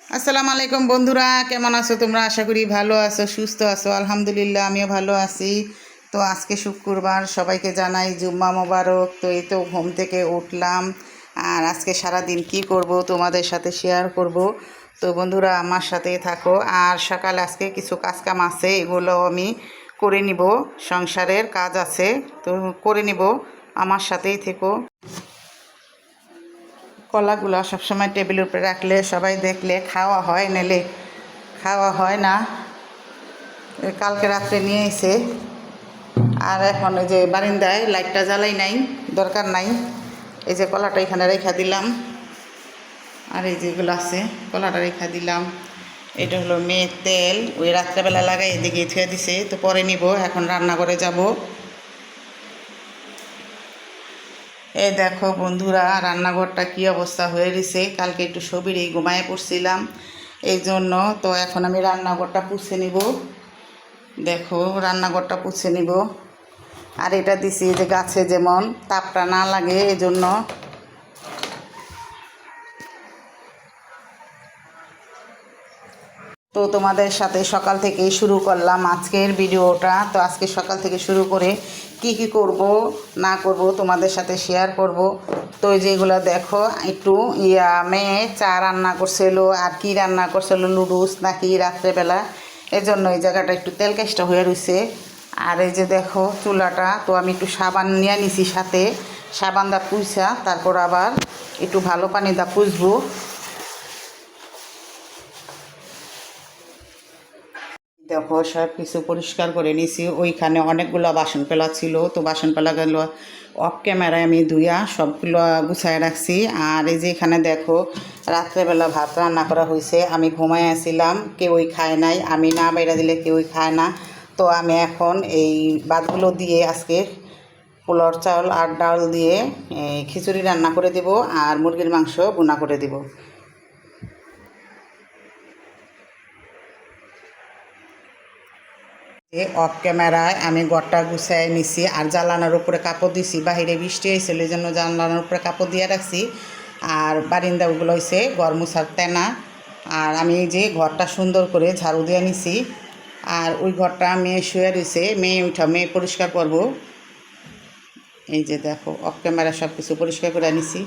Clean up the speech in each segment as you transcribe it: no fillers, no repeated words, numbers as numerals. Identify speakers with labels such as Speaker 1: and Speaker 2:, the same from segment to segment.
Speaker 1: আসসালামু আলাইকুম বন্ধুরা, কেমন আছো তোমরা? আশা করি ভালো আছো, সুস্থ আছো। আলহামদুলিল্লাহ, আমিও ভালো আছি। তো আজকে শুক্রবার, সবাইকে জানাই জুম্মা মোবারক। তো এই তো ঘুম থেকে উঠলাম, আর আজকে সারা দিন কি করব তোমাদের সাথে শেয়ার করব। তো বন্ধুরা, আমার সাথেই থাকো। আর সকালে আজকে কিছু কাজকাম আছে, এগুলো আমি করে নিব। সংসারের কাজ আছে, তো করে নিব। আমার সাথেই থেকো। কলাগুলো সবসময় টেবিলের উপরে রাখলে সবাই দেখলে খাওয়া হয়, নাহলে খাওয়া হয় না। কালকে রাত্রে নিয়ে এসে, আর এখন ওই যে বারিন্দায় লাইটটা জ্বালাই নাই, দরকার নাই। এই যে কলাটা এখানে রেখা দিলাম, আর এই যেগুলো আছে কলাটা রেখা দিলাম। এটা হলো মেয়ের তেল, ওই রাত্রেবেলা লাগাই এদিকে থুয়ে দিছে, তো পরে নিব। এখন রান্নাঘরে যাব। এই দেখো বন্ধুরা, রান্নাঘরটা কী অবস্থা হয়ে রয়েছে। কালকে একটু সবিরেই ঘুমায় পড়ছিলাম, এই জন্য। তো এখন আমি রান্নাঘরটা পুছে নিব। দেখো, রান্নাঘরটা পুছে নিব। আর এটা দিছি যে গাছে যেমন তাপটা না লাগে, এই জন্য। তো তোমাদের সাথে সকাল থেকেই শুরু করলাম আজকের ভিডিওটা। তো আজকে সকাল থেকে শুরু করে কি কি করব না করব তোমাদের সাথে শেয়ার করব। তো যেগুলো দেখো, একটু মেয়ে চা রান্না করছিল, আর কি রান্না করছিল, লুডুস নাকি রাত্রেবেলা, এজন্য এই জায়গাটা একটু তেলকেষ্টা হয়ে রয়েছে। আর এই যে দেখো চুলাটা, তো আমি একটু সাবান নিয়ে নিছি সাথে, সাবান দা পুইছা তারপর আবার একটু ভালো পানি দা পুষবো। দেখো, সব কিছু পরিষ্কার করে নিছি। ওইখানে অনেকগুলো বাসন পেলা ছিল, তো বাসন পেলাগুলো অফ ক্যামেরায় আমি ধুইয়া সবগুলো গুছায় রাখছি। আর এই যে এখানে দেখো, রাত্রেবেলা ভাত রান্না করা হয়েছে। আমি ঘুমায় আসছিলাম, কেউই খায় নাই। আমি না বাইরে দিলে কেউই খায় না। তো আমি এখন এই ভাতগুলো দিয়ে আজকে পোলার চাউল আর ডাল দিয়ে খিচুড়ি রান্না করে দেব, আর মুরগির মাংস ভুনা করে দেব। অফ ক্যামেরায় আমি ঘরটা গুছাই নিছি, আর জানলার উপরে কাপড় দিছি। বাহিরে বৃষ্টি হয়েছিল, এই জন্য জানলার উপরে কাপড় দিয়ে রাখছি। আর বারিন্দাগুলো হয়েছে ঘর মুছার তেনা। আর আমি এই যে ঘরটা সুন্দর করে ঝাড়ু দিয়ে নিছি। আর ওই ঘরটা মেয়ে শুয়ে রয়েছে, মেয়ে উঠা মেয়ে পরিষ্কার করবো। এই যে দেখো, অফ ক্যামেরা সব কিছু পরিষ্কার করে নিছি।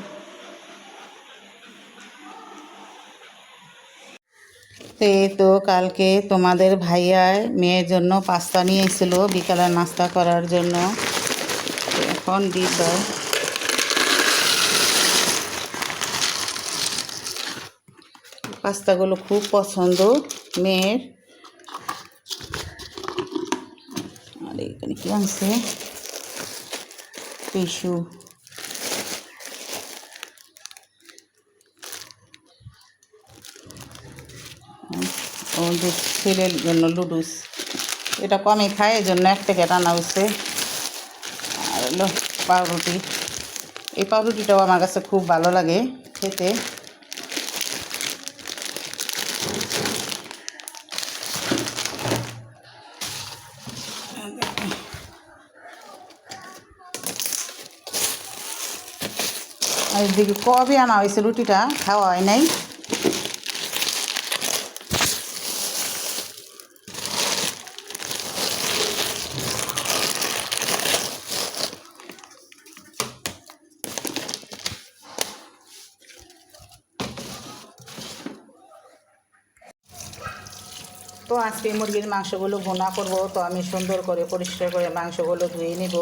Speaker 1: এই তো কালকে তোমাদের ভাইয়ায় মেয়ের জন্য পাস্তা নিয়ে এসেছিল বিকালে নাস্তা করার জন্য। এখন দিদার পাস্তাগুলো খুব পছন্দ মেয়ের। আর এখানে কি আনছে, টিস্যু। ওদের ছেলের জন্য লুডুস, এটা কমই খায়, এই জন্য এক প্যাকেট আনা হয়েছে। আর হলো পাউরুটি। এই পাউরুটিটাও আমার কাছে খুব ভালো লাগে খেতে। আর এদিকে কবে আনা হয়েছে রুটিটা, খাওয়া হয় নাই। তো আজকে মুরগির মাংসগুলো ভুনা করব। তো আমি সুন্দর করে পরিষ্কার করে মাংসগুলো ধুয়ে নিব।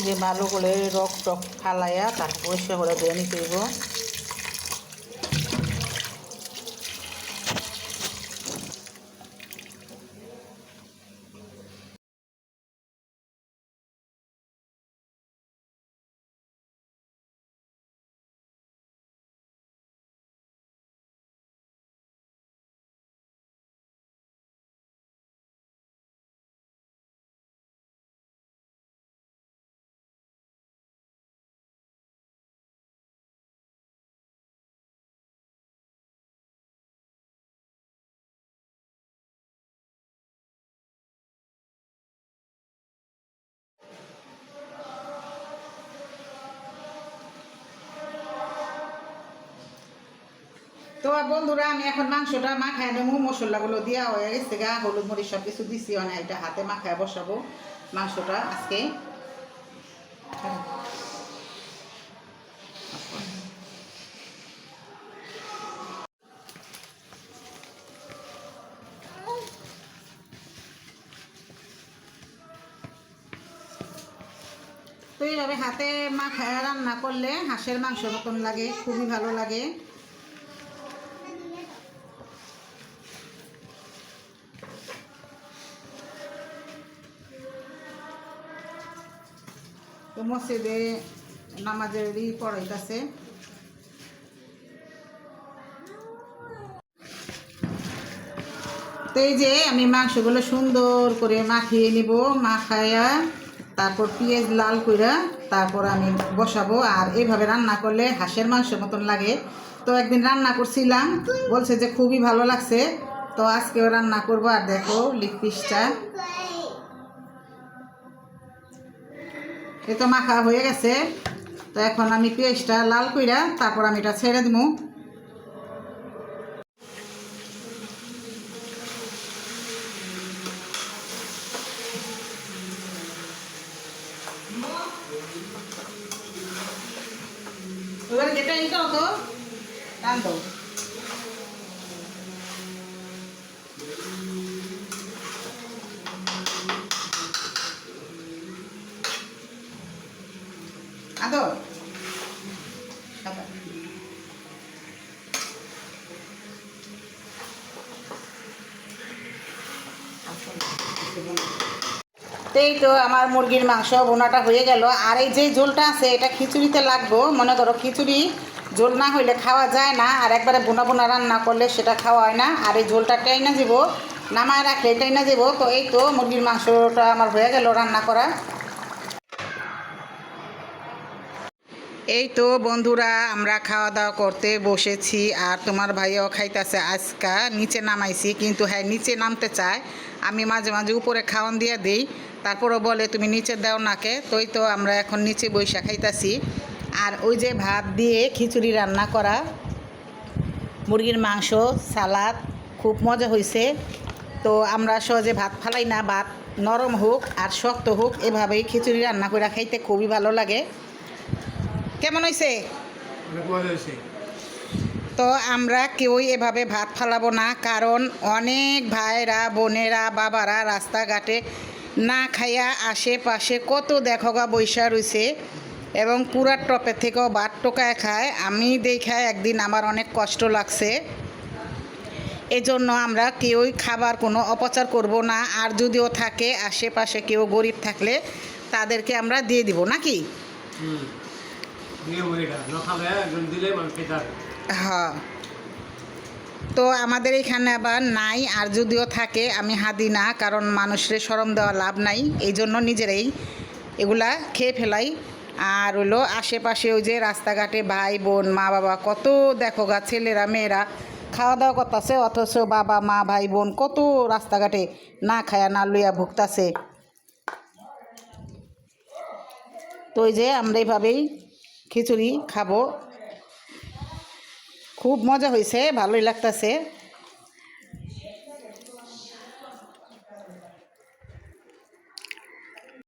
Speaker 1: যে ভালো করে রক টক ফালাইয়া তারপর পরিষ্কার করে ধুয়ে নিতে হইব। তো বন্ধুরা আমি এখন মাংসটা মাখায় নেবো, মশলাগুলো দেওয়া হয়ে গেছে গা, হলুদ মরিচ সব কিছু দিছি, অনেক এটা হাতে মাখায় বসাবো মাংসটা আজকে। তো এইভাবে হাতে মাখায় রান্না করলে হাঁসের মাংস মতন লাগে, খুবই ভালো লাগে। তো মসজিদে নামাজের পড়াইতেছে। তো এই যে আমি মাংসগুলো সুন্দর করে মাখিয়ে নিব, মাখায়া তারপর পেঁয়াজ লাল কইরা তারপর আমি বসাবো। আর এইভাবে রান্না করলে হাঁসের মাংস মতন লাগে। তো একদিন রান্না করছিলাম, বলছে যে খুবই ভালো লাগছে, তো আজকেও রান্না করবো। আর দেখো লেগ পিসটা এ তো মাখা হয়ে গেছে। তো এখন আমি পেঁয়াজটা লাল কইরা তারপর আমি এটা ছেড়ে দেবো। এবার যেটা এটা হতো টান দাও। আদর এই তো আমার মুরগির মাংস বোনাটা হয়ে গেল। আর এই যে ঝোলটা আছে এটা খিচুড়িতে লাগবো। মনে করো খিচুড়ি ঝোল না হইলে খাওয়া যায় না, আর একবারে বোনা বোনা রান্না করলে সেটা খাওয়া হয় না। আর এই ঝোলটা টাইনা দিব, নামায় রাখলে টাইনা দিব। তো এই তো মুরগির মাংসটা আমার হয়ে গেল রান্না করা। এই তো বন্ধুরা আমরা খাওয়া দাওয়া করতে বসেছি, আর তোমার ভাইও খাইতেছে। আজকা নিচে নামাইছি, কিন্তু হ্যাঁ নিচে নামতে চায়। আমি মাঝে মাঝে উপরে খাওয়ান দিয়ে দিই, তারপরও বলে তুমি নিচে দাও নাকে। তোই তো আমরা এখন নিচে বৈশা খাইতাছি। আর ওই যে ভাত দিয়ে খিচুড়ি রান্না করা, মুরগির মাংস, সালাদ, খুব মজা হয়েছে। তো আমরা সহজে ভাত ফালাই না, ভাত নরম হোক আর শক্ত হোক এভাবেই খিচুড়ি রান্না করে খাইতে খুবই ভালো লাগে। কেমন হয়েছে? তো আমরা কেউই এভাবে ভাত ফালাবো না, কারণ অনেক ভাইরা বোনেরা বাবারা রাস্তাঘাটে না খাইয়া আশেপাশে কত দেখোগা বৈশা রয়েছে, এবং পুরার টপের থেকেও ভাত টোকায় খায়। আমি দেখায় একদিন আমার অনেক কষ্ট লাগছে। এজন্য আমরা কেউই খাবার কোনো অপচার করব না। আর যদিও থাকে আশেপাশে কেউ গরিব থাকলে তাদেরকে আমরা দিয়ে দিব নাকি। হ্যাঁ, তো আমাদের এখানে আবার নাই, আর যদিও থাকে আমি হাদি না, কারণ মানুষের শরম দেওয়া লাভ নাই। এই জন্য নিজেরাই এগুলা খেয়ে ফেলাই। আর হলো আশেপাশে ওই যে রাস্তাঘাটে ভাই বোন মা বাবা কত দেখো গা, ছেলেরা মেয়েরা খাওয়া দাওয়া করতেছে, অথচ বাবা মা ভাই বোন কত রাস্তাঘাটে না খায়া না লইয়া ভুগতাছে। তো ওই যে আমরা এইভাবেই খিচুড়ি খাবো। খুব মজা হয়েছে, ভালোই লাগতেছে।